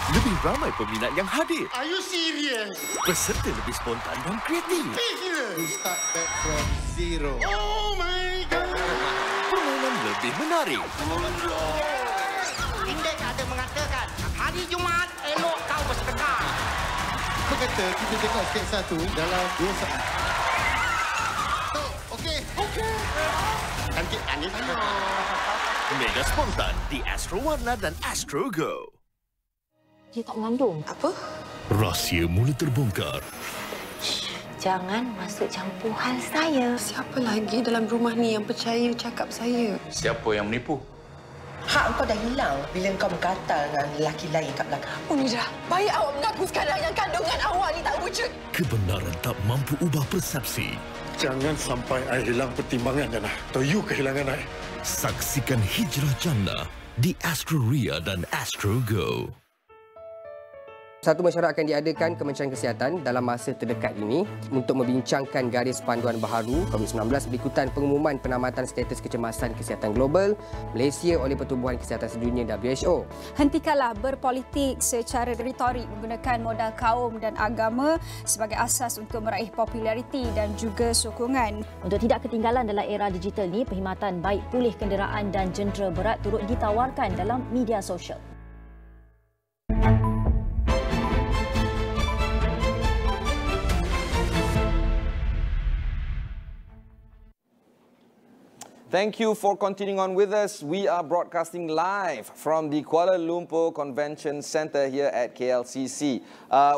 Lebih ramai peminat yang hadir. Are you serious? Peserta lebih spontan dan kreatif. We start back from zero. Oh my God! Permainan lebih menarik. Indeks ada mengatakan hari Jumaat elok kau bersedekah. Apa kata kita tengok sketch satu dalam 2 saat? So, okey. Cantik. Mega spontan di Astro Warna dan Astro Go. Dia tak mengandung. Apa? Rahsia mula terbongkar. Jangan masuk campur hal saya. Siapa lagi dalam rumah ni yang percaya cakap saya? Siapa yang menipu? Hak kau dah hilang bila kau berkata dengan lelaki lain kat belakang. Unida, baik awak mengaku sekarang yang kandungan awak ni tak wujud. Kebenaran tak mampu ubah persepsi. Jangan sampai I hilang pertimbangan, Jana. Atau you kehilangan I. Saksikan Hijrah Jannah di Astro Ria dan Astro Go. Satu mesyuarat akan diadakan Kementerian Kesihatan dalam masa terdekat ini untuk membincangkan garis panduan baharu COVID-19 berikutan pengumuman penamatan status kecemasan kesihatan global Malaysia oleh Pertubuhan Kesihatan Sedunia WHO. Hentikanlah berpolitik secara retorik menggunakan modal kaum dan agama sebagai asas untuk meraih populariti dan juga sokongan. Untuk tidak ketinggalan dalam era digital ni, perkhidmatan baik pulih kenderaan dan jentera berat turut ditawarkan dalam media sosial. Thank you for continuing on with us. We are broadcasting live from the Kuala Lumpur Convention Centre here at KLCC.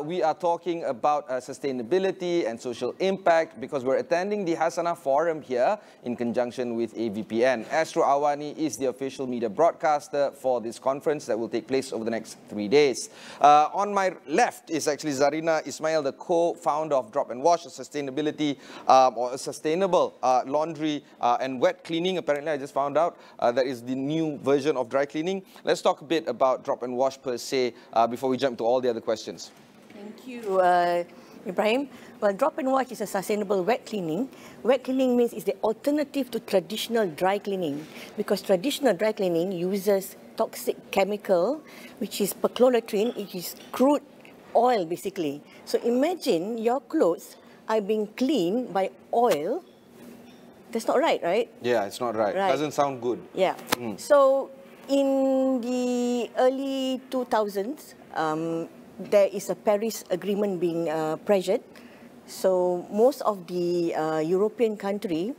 We are talking about sustainability and social impact because we're attending the Hasanah Forum here in conjunction with AVPN. Astro Awani is the official media broadcaster for this conference that will take place over the next 3 days. On my left is actually Zarina Ismail, the co-founder of Drop and Wash, a sustainability or a sustainable laundry and wet cleaning. Apparently, I just found out that is the new version of dry cleaning. Let's talk a bit about Drop and Wash per se before we jump to all the other questions. Thank you, Ibrahim. Well, Drop and Wash is a sustainable wet cleaning. Wet cleaning means it's the alternative to traditional dry cleaning because traditional dry cleaning uses toxic chemical, which is perchlorotrine, which is crude oil basically. So imagine your clothes are being cleaned by oil. That's not right, right? Yeah, it's not right. Doesn't sound good. Yeah. So in the early 2000s, there is a Paris Agreement being pressured So most of the European country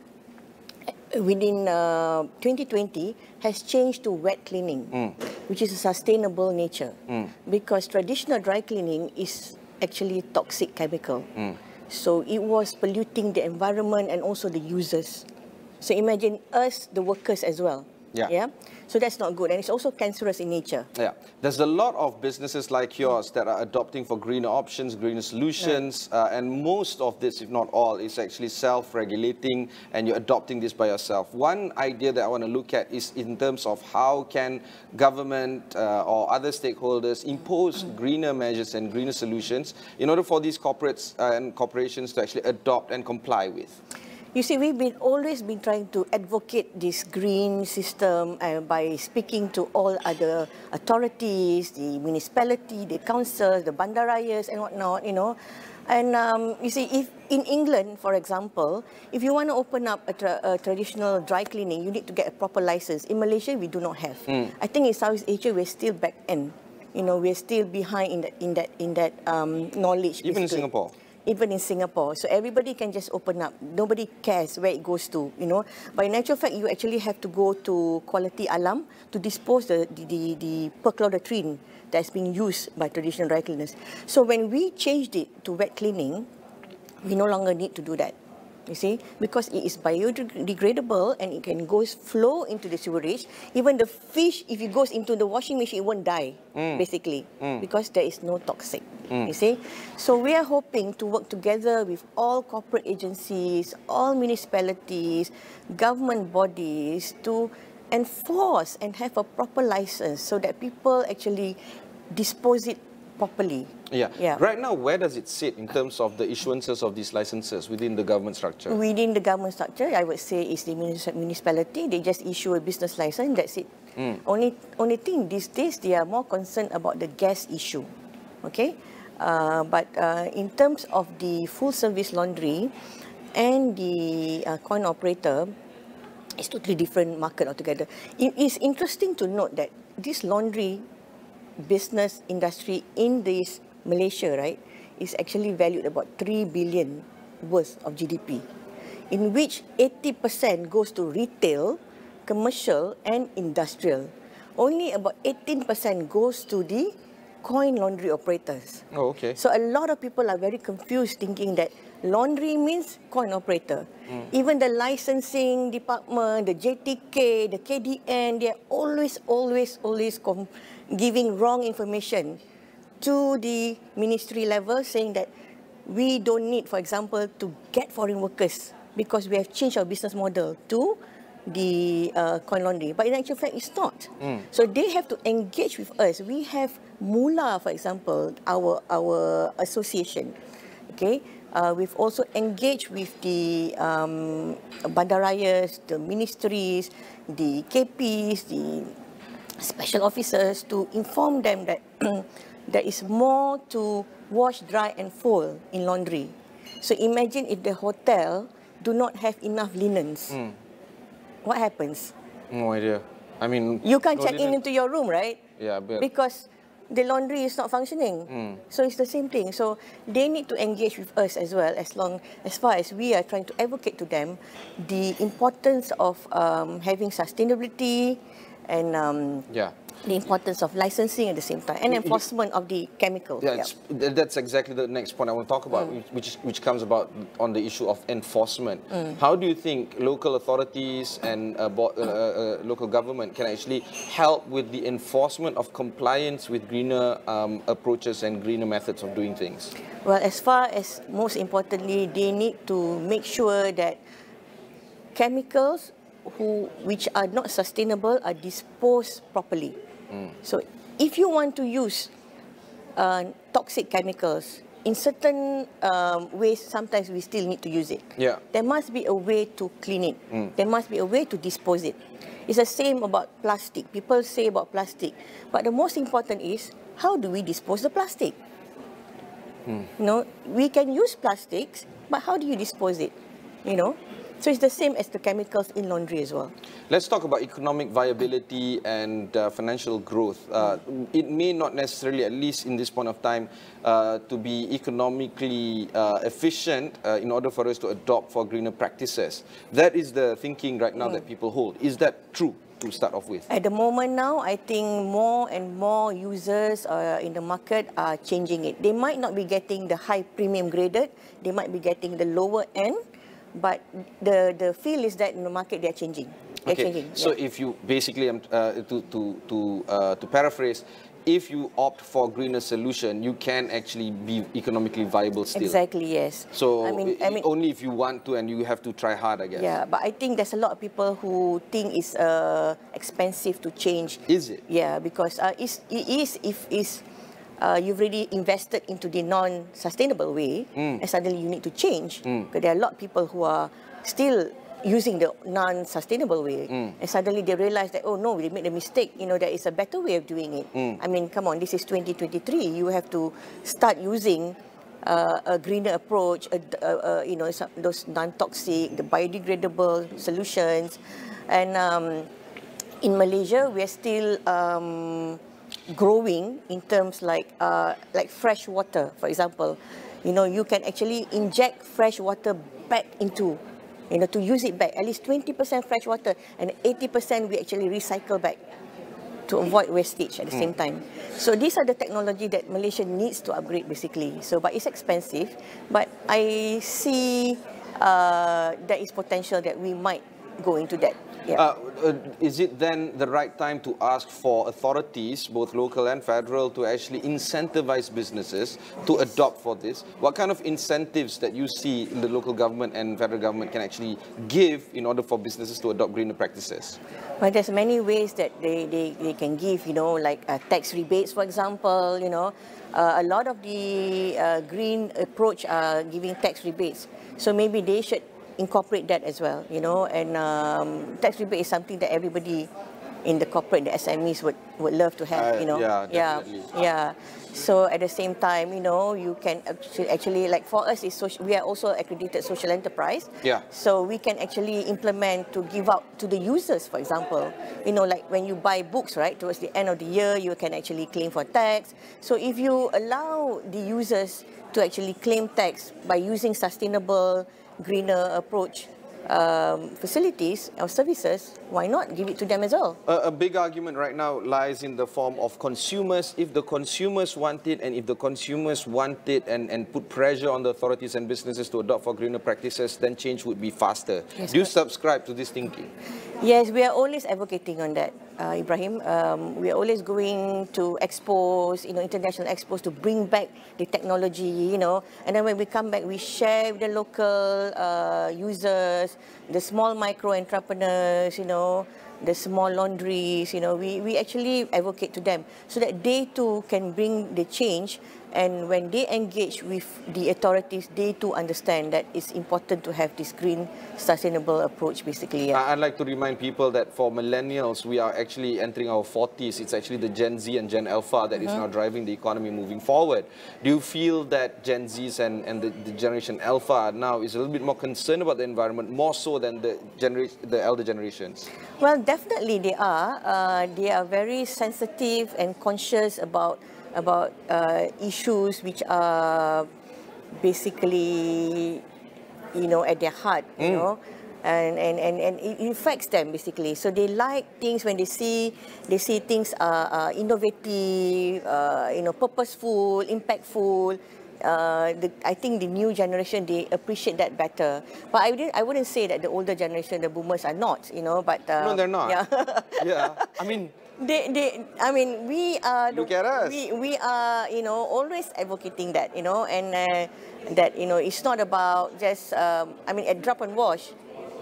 within 2020 has changed to wet cleaning, which is a sustainable nature, because traditional dry cleaning is actually toxic chemical. So it was polluting the environment and also the users. So imagine us, the workers as well. Yeah. So that's not good, and it's also cancerous in nature. Yeah. There's a lot of businesses like yours that are adopting for greener options, greener solutions, and most of this, if not all, is actually self-regulating, and you're adopting this by yourself. One idea that I want to look at is in terms of how can government or other stakeholders impose greener measures and greener solutions in order for these corporates and corporations to actually adopt and comply with. You see, we've always been trying to advocate this green system by speaking to all other authorities, the municipality, the councils, the bandarayas and whatnot, you know. And you see, if in England, for example, if you want to open up a traditional dry cleaning, you need to get a proper license. In Malaysia, we do not have. I think in Southeast Asia, we're still back end. You know, we're still behind in that knowledge. Even in Singapore. Even in Singapore. So everybody can just open up. Nobody cares where it goes to, you know. But in actual fact, you actually have to go to Quality Alam to dispose the perchlorotrine that's being used by traditional dry cleaners. So when we changed it to wet cleaning, we no longer need to do that. You see, because it is biodegradable and it can flow into the sewerage. Even the fish, if it goes into the washing machine, it won't die, basically, because there is no toxic. You see, so we are hoping to work together with all corporate agencies, all municipalities, government bodies to enforce and have a proper license so that people actually dispose it properly. Yeah. Right now, where does it sit in terms of the issuances of these licenses within the government structure? Within the government structure, I would say is the municipality. They just issue a business license, that's it. Only thing these days, they are more concerned about the gas issue. Okay? But in terms of the full service laundry and the coin operator, it's totally different market altogether. It is interesting to note that this laundry business industry in this Malaysia, right, is actually valued about 3 billion worth of GDP, in which 80% goes to retail, commercial and industrial. Only about 18% goes to the coin laundry operators. Oh, okay. So a lot of people are very confused thinking that laundry means coin operator. Even the licensing department, the JTK, the KDN, they are always giving wrong information to the ministry level, saying that we don't need, for example, to get foreign workers because we have changed our business model to the coin laundry. But in actual fact, it's not. So they have to engage with us. We have Mula, for example, our association. Okay, we've also engaged with the bandarayas, the ministries, the KPs, the special officers to inform them that there is more to wash, dry and fold in laundry. So imagine if the hotel do not have enough linens. What happens? No idea. I mean, you can't check into your room, right? Yeah, but because the laundry is not functioning. So it's the same thing. So they need to engage with us as well, as far as we are trying to advocate to them the importance of having sustainability and the importance of licensing at the same time and enforcement of the chemicals. Yeah, that's exactly the next point I want to talk about, which comes about on the issue of enforcement. How do you think local authorities and local government can actually help with the enforcement of compliance with greener approaches and greener methods of doing things? Well, as far as most importantly, they need to make sure that chemicals which are not sustainable are disposed properly. So if you want to use toxic chemicals, in certain ways, sometimes we still need to use it. There must be a way to clean it. There must be a way to dispose it. It's the same about plastic. People say about plastic. But the most important is, how do we dispose the plastic? You know, we can use plastics, but how do you dispose it? You know? So it's the same as the chemicals in laundry as well. Let's talk about economic viability and financial growth. It may not necessarily, at least in this point of time, to be economically efficient in order for us to adopt for greener practices. That is the thinking right now that people hold. Is that true to start off with? At the moment now, I think more and more users in the market are changing it. They might not be getting the high premium graded, they might be getting the lower end, but the feel is that in the market they're changing. They're changing. So if you basically, to paraphrase, if you opt for greener solution, you can actually be economically viable still. Exactly, yes. So I mean, only if you want to, and you have to try hard, I guess. Yeah, but I think there's a lot of people who think it's expensive to change. Is it? Yeah, because it is if you've already invested into the non-sustainable way, and suddenly you need to change. Because there are a lot of people who are still using the non-sustainable way, and suddenly they realize that, oh no, we made a mistake, you know, there is a better way of doing it. I mean, come on, this is 2023, you have to start using a greener approach, you know, those non-toxic, the biodegradable solutions. And in Malaysia, we are still growing in terms like fresh water, for example. You know, you can actually inject fresh water back into, you know, to use it back, at least 20% fresh water, and 80% we actually recycle back to avoid wastage at the same time. So these are the technology that Malaysia needs to upgrade basically. So, but it's expensive, but I see there is potential that we might go into that. Yeah. Is it then the right time to ask for authorities, both local and federal, to actually incentivize businesses to adopt for this? What kind of incentives that you see the local government and federal government can actually give in order for businesses to adopt greener practices? Well, there's many ways that they can give, you know, like tax rebates, for example, you know. A lot of the green approach are giving tax rebates. So maybe they should incorporate that as well, you know, and tax rebate is something that everybody in the corporate, the SMEs would love to have, you know. Yeah, definitely. Yeah. So at the same time, you know, you can actually, like for us, we are also accredited social enterprise. Yeah. So we can actually implement to give out to the users, for example. You know, like when you buy books, right, towards the end of the year, you can actually claim for tax. So if you allow the users to actually claim tax by using sustainable, greener approach facilities or services, why not give it to them as well? A big argument right now lies in the form of consumers. If the consumers want it, and if the consumers want it and put pressure on the authorities and businesses to adopt for greener practices, then change would be faster. Yes, do you subscribe to this thinking? Yes, we are always advocating on that, Ibrahim. We are always going to expos, you know, international expos to bring back the technology, you know, and then when we come back, we share with the local users, the small micro entrepreneurs, you know, the small laundries, you know, we actually advocate to them so that they too can bring the change. And when they engage with the authorities, they too understand that it's important to have this green, sustainable approach, basically. Yeah. I'd like to remind people that for millennials, we are actually entering our 40s. It's actually the Gen Z and Gen Alpha that is now driving the economy moving forward. Do you feel that Gen Zs and the Generation Alpha now is a little bit more concerned about the environment, more so than the elder generations? Well, definitely they are. They are very sensitive and conscious about issues which are basically, you know, at their heart, you know, and it affects them basically. So they like things when they see things are innovative, you know, purposeful, impactful. I think the new generation, they appreciate that better. But I wouldn't say that the older generation, the boomers, are not, you know. But no, they're not. Yeah. Yeah. I mean. I mean, we are. Look at us. We are, you know, always advocating that, you know, and that, you know, it's not about just. I mean, at Drop and Wash,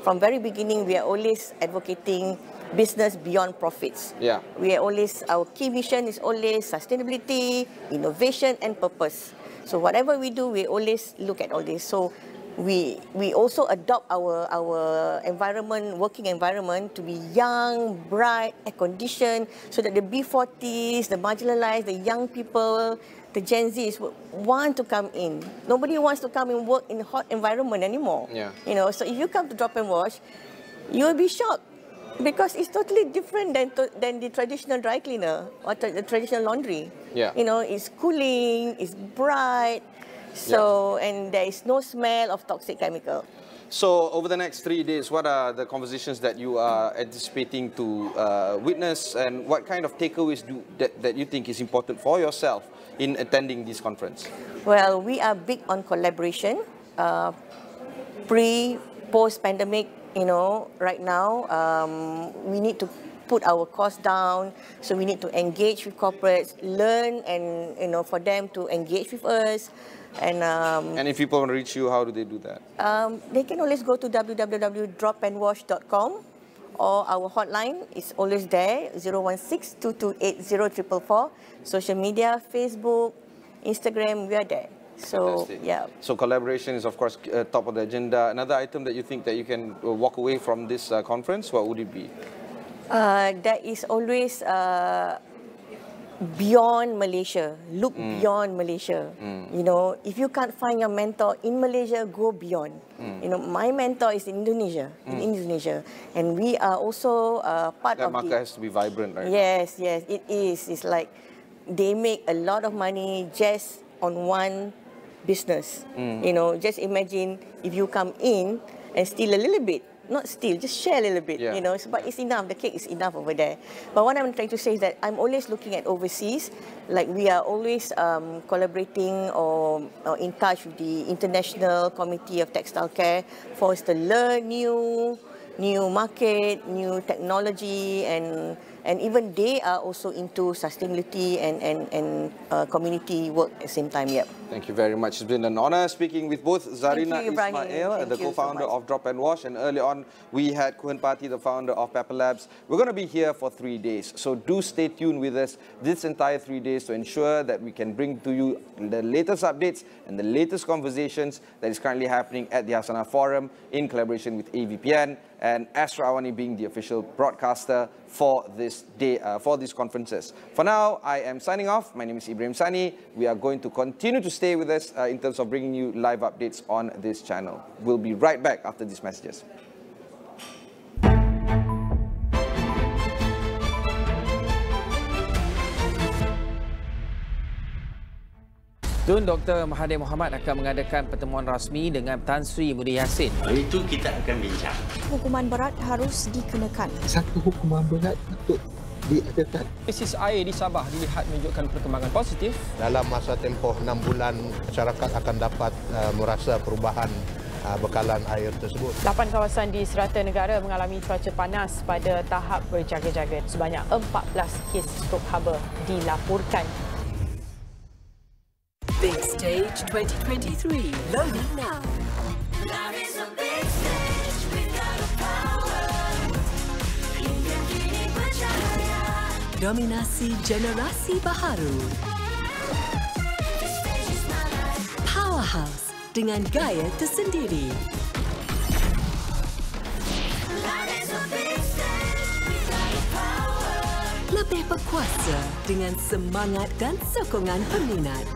from very beginning, we are always advocating business beyond profits. Yeah. We are always, our key mission is always sustainability, innovation, and purpose. So whatever we do, we always look at all this. So we also adopt our environment, working environment, to be young, bright, air-conditioned, so that the B40s, the marginalized, the young people, the Gen Zs would want to come in. Nobody wants to come and work in a hot environment anymore. Yeah. You know, so if you come to drop and wash, you'll be shocked because it's totally different than the traditional dry cleaner or the traditional laundry. Yeah. You know, it's cooling, it's bright, so and there is no smell of toxic chemical. So over the next 3 days, what are the conversations that you are anticipating to witness, and what kind of takeaways that you think is important for yourself in attending this conference? Well, we are big on collaboration, post-pandemic. You know, right now we need to put our costs down, so we need to engage with corporates, learn, and for them to engage with us. And if people want to reach you, how do they do that? They can always go to www.dropandwash.com, or our hotline is always there, 016-228-0444. Social media, Facebook, Instagram, we are there. So, fantastic. Yeah. So collaboration is, of course, top of the agenda. Another item that you think that you can walk away from this conference, what would it be? That is always beyond Malaysia. Look beyond Malaysia. You know, if you can't find your mentor in Malaysia, go beyond. You know, my mentor is in Indonesia. And we are also part that of market has to be vibrant, right? Yes, yes, it is. It's like they make a lot of money just on one business. You know, just imagine if you come in and steal a little bit. Not steal, just share a little bit, you know. But it's enough, the cake is enough over there. But what I'm trying to say is that I'm always looking at overseas. Like we are always collaborating or in touch with the International Committee of Textile Care for us to learn new market, new technology, and even they are also into sustainability and community work at the same time. Yep. Thank you very much. It's been an honor speaking with both Zarina Ismail, the co-founder of Drop and Wash, and earlier on we had Kuhan Pati, the founder of Pepper Labs. We're going to be here for 3 days, so do stay tuned with us this entire 3 days to ensure that we can bring to you the latest updates and the latest conversations that is currently happening at the Asana Forum in collaboration with AVPN, and Astro Awani being the official broadcaster for this day, for these conferences. For now, I am signing off. My name is Ibrahim Sani. We are going to continue to stay with us in terms of bringing you live updates on this channel. We'll be right back after these messages. Tun Dr. Mahathir Mohamad akan mengadakan pertemuan rasmi dengan Tan Sri Muhyiddin Yassin. Hari itu kita akan bincang. Hukuman berat harus dikenakan. Satu hukuman berat untuk diadakan. Krisis air di Sabah dilihat menunjukkan perkembangan positif. Dalam masa tempoh 6 bulan, masyarakat akan dapat merasa perubahan bekalan air tersebut. 8 kawasan di Serata Negara mengalami cuaca panas pada tahap berjaga-jaga. Sebanyak 14 kes strok haba dilaporkan. Big Stage 2023 loading now. Dominasi generasi baharu. Powerhouse dengan gaya tersendiri. Lebih berkuasa dengan semangat dan sokongan peminat.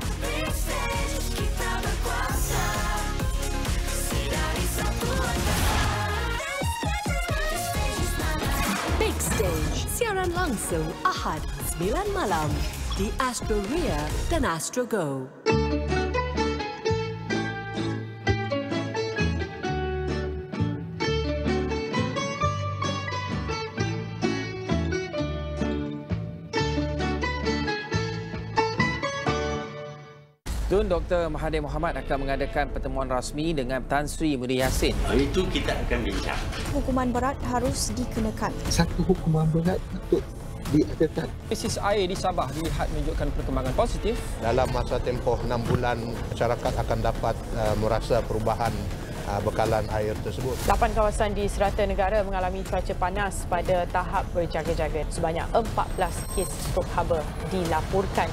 Big Stage, siaran langsung Ahad 9 malam di Astro Ria dan Astro Go. Tun Dr. Mahathir Mohamad akan mengadakan pertemuan rasmi dengan Tan Sri Muhyiddin Yassin. Hari itu kita akan bincang. Hukuman berat harus dikenakan. Satu hukuman berat untuk diadakan. Krisis air di Sabah dilihat menunjukkan perkembangan positif. Dalam masa tempoh 6 bulan, masyarakat akan dapat merasa perubahan bekalan air tersebut. 8 kawasan di Serata Negara mengalami cuaca panas pada tahap berjaga-jaga. Sebanyak 14 kes strok haba dilaporkan.